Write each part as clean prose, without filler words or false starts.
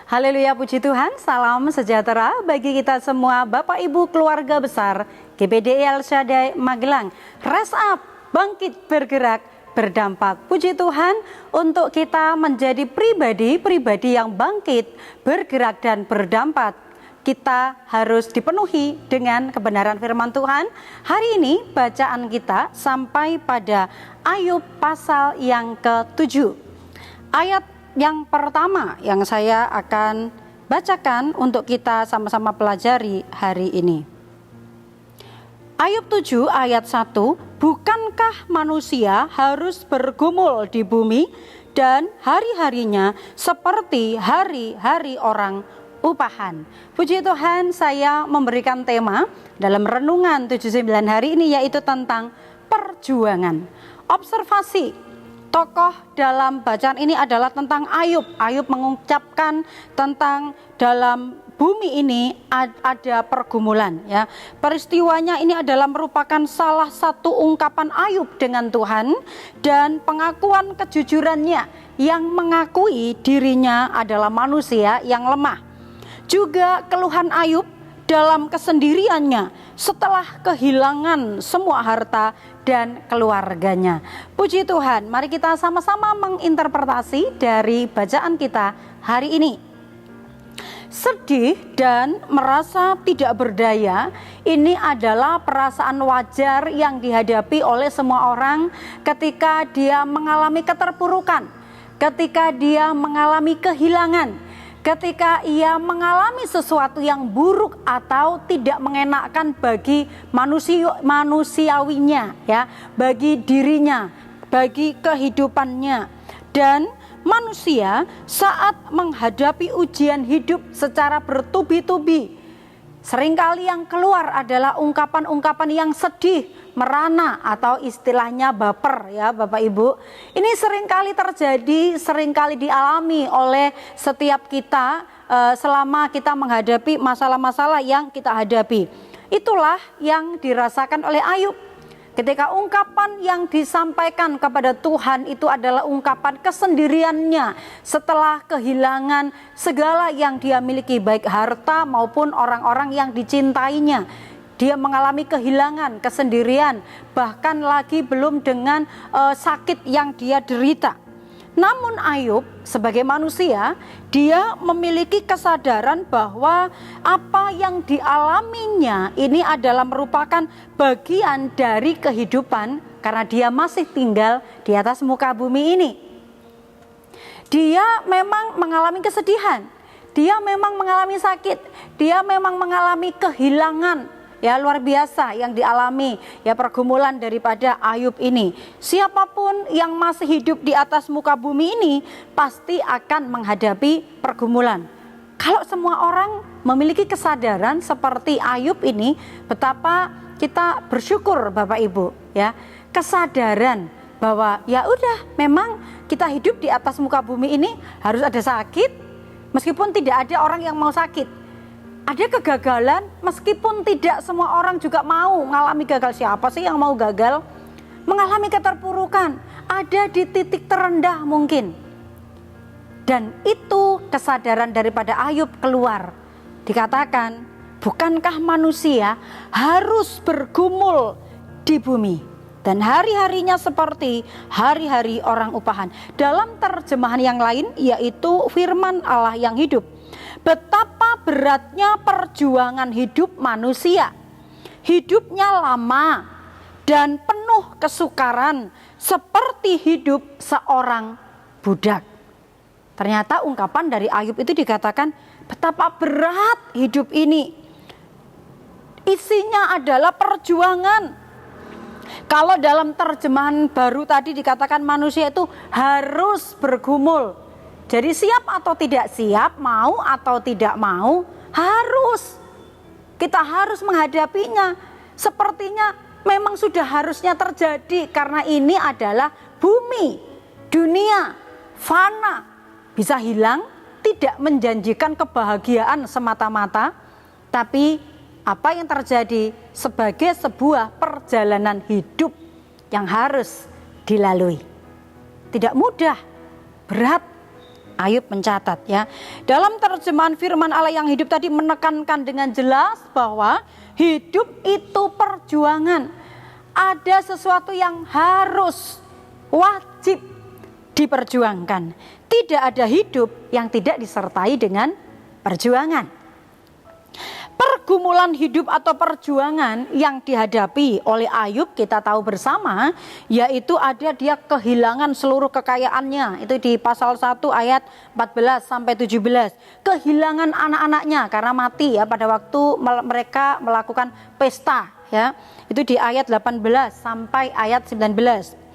Haleluya, puji Tuhan, salam sejahtera bagi kita semua Bapak Ibu keluarga besar GBDI El Shaddai Magelang. Rise up, bangkit bergerak, berdampak. Puji Tuhan untuk kita menjadi pribadi-pribadi yang bangkit, bergerak dan berdampak. Kita harus dipenuhi dengan kebenaran firman Tuhan. Hari ini bacaan kita sampai pada Ayub pasal yang ke-7. Ayat yang pertama yang saya akan bacakan untuk kita sama-sama pelajari hari ini. Ayub 7 ayat 1, bukankah manusia harus bergumul di bumi dan hari-harinya seperti hari-hari orang upahan. Puji Tuhan, saya memberikan tema dalam renungan 79 hari ini yaitu tentang perjuangan. Observasi tokoh dalam bacaan ini adalah tentang Ayub. Ayub mengucapkan tentang dalam bumi ini ada pergumulan, ya. Peristiwanya ini adalah merupakan salah satu ungkapan Ayub dengan Tuhan dan pengakuan kejujurannya yang mengakui dirinya adalah manusia yang lemah. Juga keluhan Ayub dalam kesendiriannya setelah kehilangan semua harta dan keluarganya. Puji Tuhan, mari kita sama-sama menginterpretasi dari bacaan kita hari ini. Sedih dan merasa tidak berdaya, ini adalah perasaan wajar yang dihadapi oleh semua orang ketika dia mengalami keterpurukan, ketika dia mengalami kehilangan, ketika ia mengalami sesuatu yang buruk atau tidak mengenakkan bagi manusiawinya, ya, bagi dirinya, bagi kehidupannya. Dan manusia saat menghadapi ujian hidup secara bertubi-tubi, seringkali yang keluar adalah ungkapan-ungkapan yang sedih, merana atau istilahnya baper, ya Bapak Ibu. Ini seringkali terjadi, seringkali dialami oleh setiap kita selama kita menghadapi masalah-masalah yang kita hadapi. Itulah yang dirasakan oleh Ayub. Ketika ungkapan yang disampaikan kepada Tuhan itu adalah ungkapan kesendiriannya setelah kehilangan segala yang dia miliki, baik harta maupun orang-orang yang dicintainya. Dia mengalami kehilangan, kesendirian, bahkan lagi belum dengan sakit yang dia derita. Namun Ayub sebagai manusia, dia memiliki kesadaran bahwa apa yang dialaminya ini adalah merupakan bagian dari kehidupan karena dia masih tinggal di atas muka bumi ini. Dia memang mengalami kesedihan, dia memang mengalami sakit, dia memang mengalami kehilangan. Ya, luar biasa yang dialami, ya, pergumulan daripada Ayub ini. Siapapun yang masih hidup di atas muka bumi ini pasti akan menghadapi pergumulan. Kalau semua orang memiliki kesadaran seperti Ayub ini, betapa kita bersyukur Bapak Ibu, ya. Kesadaran bahwa ya udah, memang kita hidup di atas muka bumi ini harus ada sakit, meskipun tidak ada orang yang mau sakit. Ada kegagalan, meskipun tidak semua orang juga mau mengalami gagal. Siapa sih yang mau gagal? Mengalami keterpurukan, ada di titik terendah mungkin. Dan itu kesadaran daripada Ayub keluar. Dikatakan, bukankah manusia harus bergumul di bumi dan hari-harinya seperti hari-hari orang upahan. Dalam terjemahan yang lain yaitu firman Allah yang hidup. Betapa beratnya perjuangan hidup manusia. Hidupnya lama dan penuh kesukaran seperti hidup seorang budak. Ternyata ungkapan dari Ayub itu dikatakan betapa berat hidup ini. Isinya adalah perjuangan. Kalau dalam terjemahan baru tadi dikatakan manusia itu harus bergumul. Jadi siap atau tidak siap, mau atau tidak mau, harus. Kita harus menghadapinya. Sepertinya memang sudah harusnya terjadi karena ini adalah bumi, dunia, fana. Bisa hilang, tidak menjanjikan kebahagiaan semata-mata, tapi apa yang terjadi sebagai sebuah perjalanan hidup yang harus dilalui. Tidak mudah, berat, Ayub mencatat ya. Dalam terjemahan firman Allah yang hidup tadi menekankan dengan jelas bahwa hidup itu perjuangan. Ada sesuatu yang harus, wajib diperjuangkan. Tidak ada hidup yang tidak disertai dengan perjuangan. Pergumulan hidup atau perjuangan yang dihadapi oleh Ayub kita tahu bersama, yaitu ada dia kehilangan seluruh kekayaannya. Itu di pasal 1 ayat 14 sampai 17. Kehilangan anak-anaknya karena mati ya pada waktu mereka melakukan pesta ya. Itu di ayat 18 sampai ayat 19.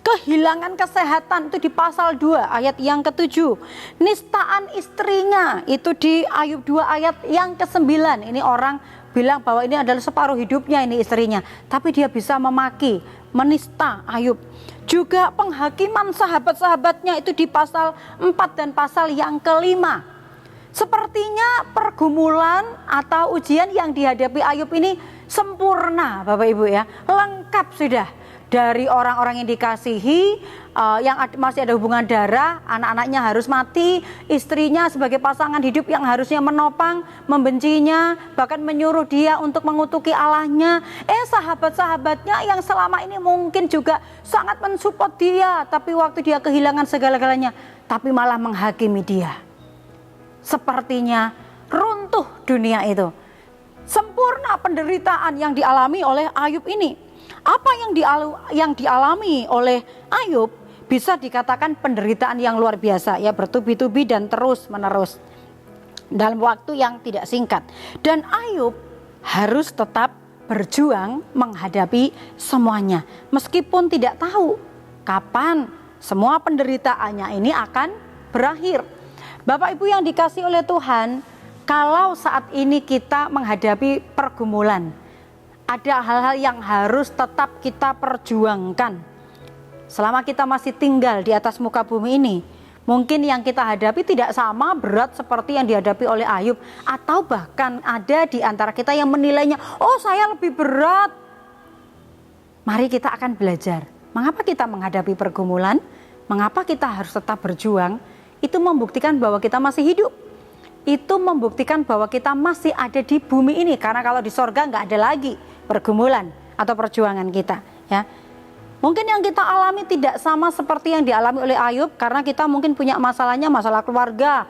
Kehilangan kesehatan itu di pasal 2 ayat yang ke-7. Nistaan istrinya itu di Ayub 2 ayat yang ke-9. Ini orang bilang bahwa ini adalah separuh hidupnya ini istrinya, tapi dia bisa memaki, menista Ayub. Juga penghakiman sahabat-sahabatnya itu di pasal 4 dan pasal yang ke-5. Sepertinya pergumulan atau ujian yang dihadapi Ayub ini sempurna Bapak Ibu ya, lengkap sudah. Dari orang-orang yang dikasihi, yang masih ada hubungan darah, anak-anaknya harus mati, istrinya sebagai pasangan hidup yang harusnya menopang, membencinya, bahkan menyuruh dia untuk mengutuki Allahnya. Sahabat-sahabatnya yang selama ini mungkin juga sangat mensupport dia, tapi waktu dia kehilangan segala-galanya, tapi malah menghakimi dia. Sepertinya runtuh dunia itu. Sempurna penderitaan yang dialami oleh Ayub ini. Apa yang dialami oleh Ayub bisa dikatakan penderitaan yang luar biasa ya, bertubi-tubi dan terus menerus dalam waktu yang tidak singkat. Dan Ayub harus tetap berjuang menghadapi semuanya meskipun tidak tahu kapan semua penderitaannya ini akan berakhir. Bapak Ibu yang dikasihi oleh Tuhan, kalau saat ini kita menghadapi pergumulan, ada hal-hal yang harus tetap kita perjuangkan selama kita masih tinggal di atas muka bumi ini. Mungkin yang kita hadapi tidak sama berat seperti yang dihadapi oleh Ayub, atau bahkan ada di antara kita yang menilainya, oh saya lebih berat. Mari kita akan belajar mengapa kita menghadapi pergumulan, mengapa kita harus tetap berjuang. Itu membuktikan bahwa kita masih hidup, itu membuktikan bahwa kita masih ada di bumi ini. Karena kalau di sorga nggak ada lagi pergumulan atau perjuangan kita ya. Mungkin yang kita alami tidak sama seperti yang dialami oleh Ayub, karena kita mungkin punya masalahnya masalah keluarga.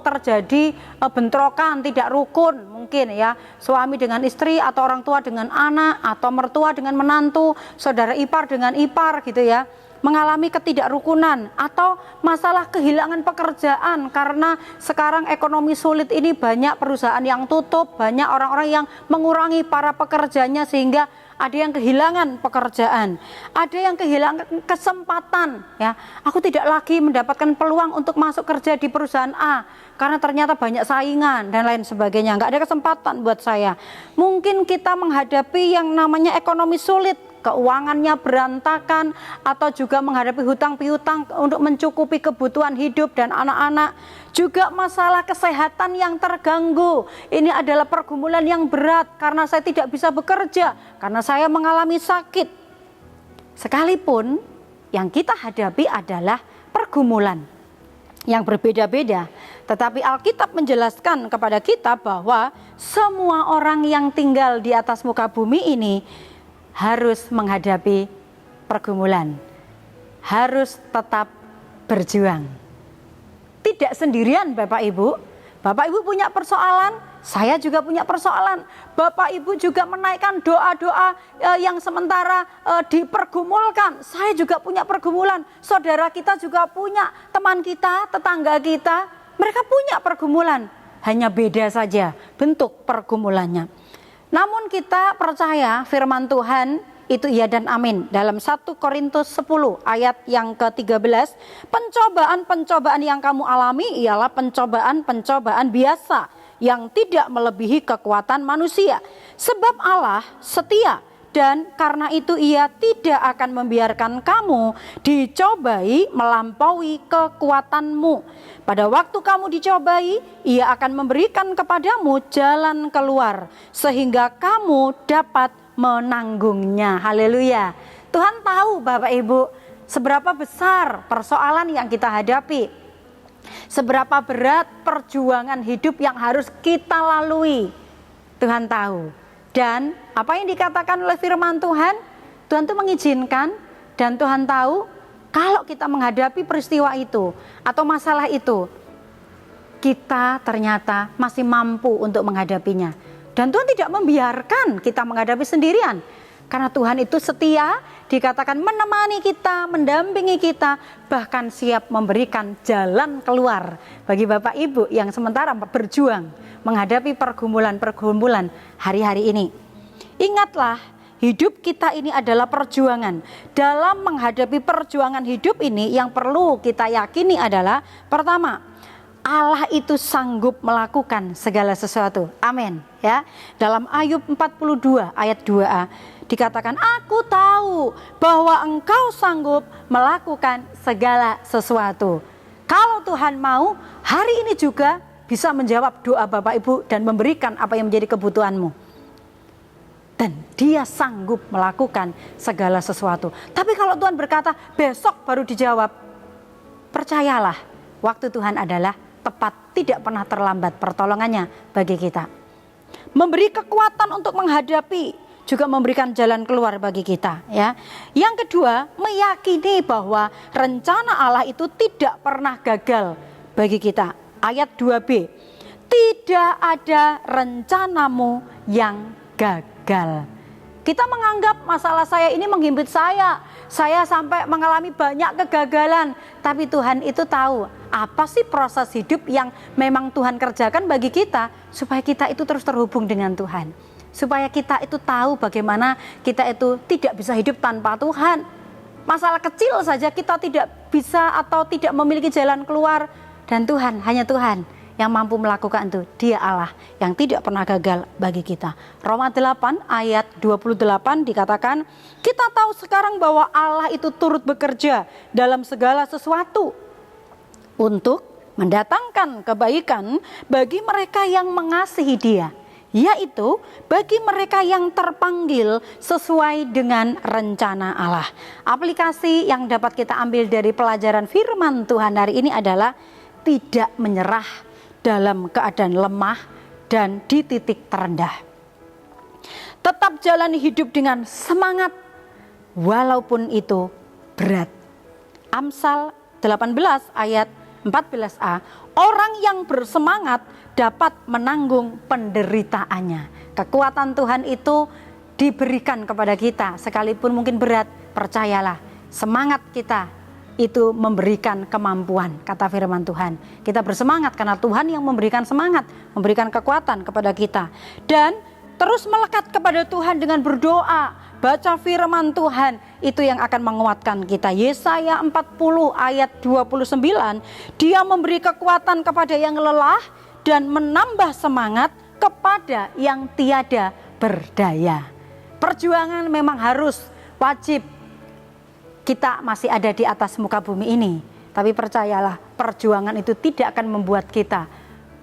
Terjadi bentrokan, tidak rukun mungkin ya, suami dengan istri, atau orang tua dengan anak, atau mertua dengan menantu, saudara ipar dengan ipar gitu ya, mengalami ketidakrukunan, atau masalah kehilangan pekerjaan karena sekarang ekonomi sulit ini, banyak perusahaan yang tutup, banyak orang-orang yang mengurangi para pekerjanya sehingga ada yang kehilangan pekerjaan, ada yang kehilangan kesempatan ya. Aku tidak lagi mendapatkan peluang untuk masuk kerja di perusahaan A karena ternyata banyak saingan dan lain sebagainya, nggak ada kesempatan buat saya. Mungkin kita menghadapi yang namanya ekonomi sulit, keuangannya berantakan, atau juga menghadapi hutang piutang untuk mencukupi kebutuhan hidup dan anak-anak. Juga masalah kesehatan yang terganggu. Ini adalah pergumulan yang berat karena saya tidak bisa bekerja, karena saya mengalami sakit. Sekalipun yang kita hadapi adalah pergumulan yang berbeda-beda, tetapi Alkitab menjelaskan kepada kita bahwa semua orang yang tinggal di atas muka bumi ini harus menghadapi pergumulan, harus tetap berjuang. Tidak sendirian Bapak Ibu. Bapak Ibu punya persoalan, saya juga punya persoalan. Bapak Ibu juga menaikkan doa-doa yang sementara dipergumulkan. Saya juga punya pergumulan. Saudara kita juga punya, teman kita, tetangga kita, mereka punya pergumulan. Hanya beda saja bentuk pergumulannya. Namun kita percaya firman Tuhan itu iya dan amin. Dalam 1 Korintus 10 ayat yang ke-13, pencobaan-pencobaan yang kamu alami ialah pencobaan-pencobaan biasa yang tidak melebihi kekuatan manusia. Sebab Allah setia, dan karena itu ia tidak akan membiarkan kamu dicobai melampaui kekuatanmu. Pada waktu kamu dicobai, ia akan memberikan kepadamu jalan keluar sehingga kamu dapat menanggungnya. Haleluya. Tuhan tahu Bapak Ibu seberapa besar persoalan yang kita hadapi. Seberapa berat perjuangan hidup yang harus kita lalui, Tuhan tahu. Dan apa yang dikatakan oleh firman Tuhan, Tuhan itu mengizinkan, dan Tuhan tahu kalau kita menghadapi peristiwa itu atau masalah itu, kita ternyata masih mampu untuk menghadapinya. Dan Tuhan tidak membiarkan kita menghadapi sendirian. Karena Tuhan itu setia, dikatakan menemani kita, mendampingi kita, bahkan siap memberikan jalan keluar bagi Bapak Ibu yang sementara berjuang menghadapi pergumulan-pergumulan hari-hari ini. Ingatlah, hidup kita ini adalah perjuangan. Dalam menghadapi perjuangan hidup ini, yang perlu kita yakini adalah, pertama, Allah itu sanggup melakukan segala sesuatu. Amin. Ya. Dalam Ayub 42 ayat 2a dikatakan, aku tahu bahwa engkau sanggup melakukan segala sesuatu. Kalau Tuhan mau, hari ini juga bisa menjawab doa Bapak Ibu dan memberikan apa yang menjadi kebutuhanmu. Dan Dia sanggup melakukan segala sesuatu. Tapi kalau Tuhan berkata besok baru dijawab, percayalah, waktu Tuhan adalah tepat, tidak pernah terlambat pertolongannya bagi kita. Memberi kekuatan untuk menghadapi, juga memberikan jalan keluar bagi kita, ya. Yang kedua, meyakini bahwa rencana Allah itu tidak pernah gagal bagi kita. Ayat 2b, tidak ada rencanamu yang gagal. Kita menganggap masalah saya ini menghimpit saya sampai mengalami banyak kegagalan. Tapi Tuhan itu tahu apa sih proses hidup yang memang Tuhan kerjakan bagi kita, supaya kita itu terus terhubung dengan Tuhan. Supaya kita itu tahu bagaimana kita itu tidak bisa hidup tanpa Tuhan. Masalah kecil saja kita tidak bisa atau tidak memiliki jalan keluar. Dan Tuhan, hanya Tuhan yang mampu melakukan itu. Dia Allah yang tidak pernah gagal bagi kita. Roma 8 ayat 28 dikatakan, kita tahu sekarang bahwa Allah itu turut bekerja dalam segala sesuatu untuk mendatangkan kebaikan bagi mereka yang mengasihi Dia, yaitu bagi mereka yang terpanggil sesuai dengan rencana Allah. Aplikasi yang dapat kita ambil dari pelajaran firman Tuhan hari ini adalah tidak menyerah dalam keadaan lemah dan di titik terendah. Tetap jalani hidup dengan semangat walaupun itu berat. Amsal 18 ayat 14a, orang yang bersemangat dapat menanggung penderitaannya. Kekuatan Tuhan itu diberikan kepada kita, sekalipun mungkin berat, percayalah, semangat kita itu memberikan kemampuan, kata firman Tuhan. Kita bersemangat karena Tuhan yang memberikan semangat, memberikan kekuatan kepada kita. Dan terus melekat kepada Tuhan dengan berdoa, baca firman Tuhan, itu yang akan menguatkan kita. Yesaya 40 ayat 29, Dia memberi kekuatan kepada yang lelah dan menambah semangat kepada yang tiada berdaya. Perjuangan memang harus, wajib. Kita masih ada di atas muka bumi ini, tapi percayalah, perjuangan itu tidak akan membuat kita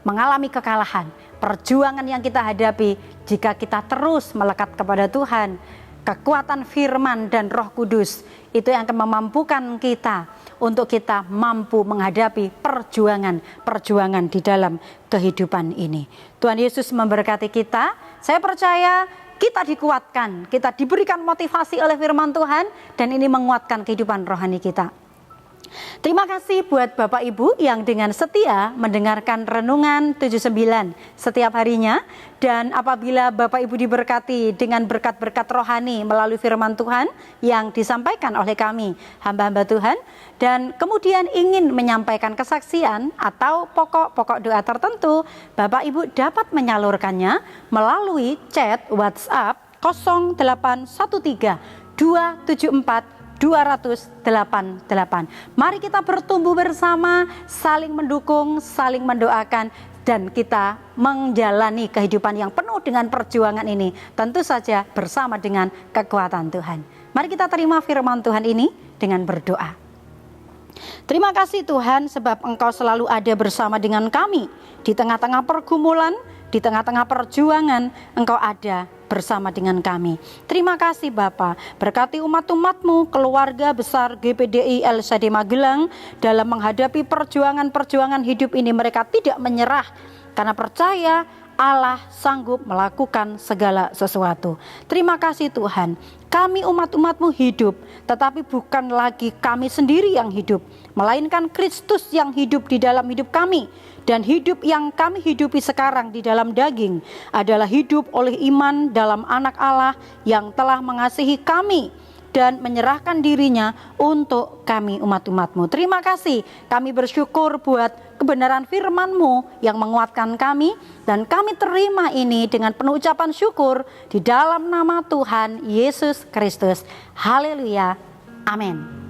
mengalami kekalahan. Perjuangan yang kita hadapi, jika kita terus melekat kepada Tuhan, kekuatan firman dan Roh Kudus itu yang akan memampukan kita untuk kita mampu menghadapi perjuangan di dalam kehidupan ini. Tuhan Yesus memberkati kita. Saya percaya kita dikuatkan, kita diberikan motivasi oleh firman Tuhan, dan ini menguatkan kehidupan rohani kita. Terima kasih buat Bapak Ibu yang dengan setia mendengarkan Renungan 79 setiap harinya. Dan apabila Bapak Ibu diberkati dengan berkat-berkat rohani melalui firman Tuhan yang disampaikan oleh kami, hamba-hamba Tuhan, dan kemudian ingin menyampaikan kesaksian atau pokok-pokok doa tertentu, Bapak Ibu dapat menyalurkannya melalui chat WhatsApp 0813 274 288. Mari kita bertumbuh bersama, saling mendukung, saling mendoakan, dan kita menjalani kehidupan yang penuh dengan perjuangan ini, tentu saja bersama dengan kekuatan Tuhan. Mari kita terima firman Tuhan ini dengan berdoa. Terima kasih Tuhan, sebab Engkau selalu ada bersama dengan kami di tengah-tengah pergumulan, di tengah-tengah perjuangan Engkau ada bersama dengan kami. Terima kasih Bapa, berkati umat-umat-Mu, keluarga besar GPDI LSD Magelang dalam menghadapi perjuangan-perjuangan hidup ini. Mereka tidak menyerah karena percaya Allah sanggup melakukan segala sesuatu. Terima kasih Tuhan, kami umat-umat-Mu hidup, tetapi bukan lagi kami sendiri yang hidup, melainkan Kristus yang hidup di dalam hidup kami. Dan hidup yang kami hidupi sekarang di dalam daging adalah hidup oleh iman dalam anak Allah yang telah mengasihi kami dan menyerahkan dirinya untuk kami umat-umat-Mu. Terima kasih, kami bersyukur buat kebenaran firman-Mu yang menguatkan kami, dan kami terima ini dengan penuh ucapan syukur di dalam nama Tuhan Yesus Kristus. Haleluya, amin.